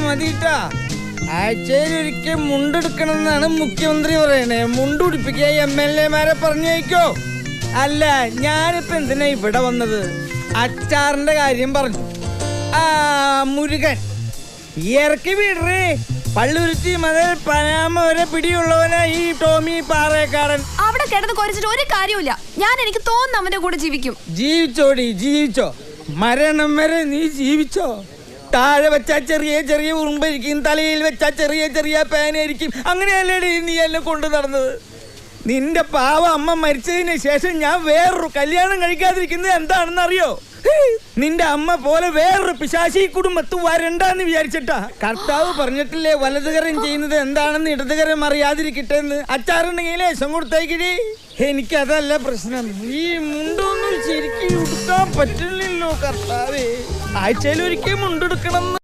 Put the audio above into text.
മതിട്ടാ. ആഴ്ചയിലൊരിക്കൽ മുണ്ടെടുക്കണമെന്നാണ് മുഖ്യമന്ത്രി പറയണേ. മുണ്ടുടിപ്പിക്കുക MLA-മാരെ പറഞ്ഞേക്കോ. അല്ല, ഞാനിപ്പോ എന്തിനാ ഇവിടെ വന്നത്? അച്ചാറിന്റെ കാര്യം പറഞ്ഞു. മുരുകൻ ഇറക്കി വിടറേ. പള്ളുരുത്തി മുതൽ പനാമ വരെ പിടിയുള്ളവനാ ഈ ടോമി പാറേക്കാടൻ. അവിടെ കിടന്ന് കുറച്ചിട്ട് ഒരു കാര്യമില്ല. ഞാൻ എനിക്ക് തോന്നുന്നു അവന്റെ കൂടെ ജീവിക്കും. ജീവിച്ചോടി, ജീവിച്ചോ. മരണം വരെ നീ ജീവിച്ചോ. താഴെ വെച്ചാ ചെറിയ ചെറിയ ഉറുമ്പായിരിക്കും, തലയിൽ വെച്ചാ ചെറിയ ചെറിയ പേനായിരിക്കും. അങ്ങനെയല്ലേടി നീ എന്നെ കൊണ്ടു നടന്നത്? നിന്റെ പാവ അമ്മ മരിച്ചതിന് ശേഷം ഞാൻ വേറൊരു കല്യാണം കഴിക്കാതിരിക്കുന്നത് എന്താണെന്ന് അറിയോ? നിന്റെ അമ്മ പോലെ വേറൊരു പിശാചി കുടുംബത്ത് വരണ്ടെന്ന് വിചാരിച്ചിട്ടാ. കർത്താവ് പറഞ്ഞിട്ടില്ലേ വലതുകരം ചെയ്യുന്നത് എന്താണെന്ന് ഇടതുകരം അറിയാതിരിക്കട്ടെ എന്ന്. അച്ചാറുണ്ടെങ്കിൽ ലേശം കൊടുത്തേക്കിടി. എനിക്കതല്ല പ്രശ്നം. ഈ മുണ്ടൊന്നും ശരിക്കും ഉടുക്കാൻ പറ്റില്ലല്ലോ കർത്താവേ. ആഴ്ചയിൽ ഒരിക്കലും മുണ്ടെടുക്കണം.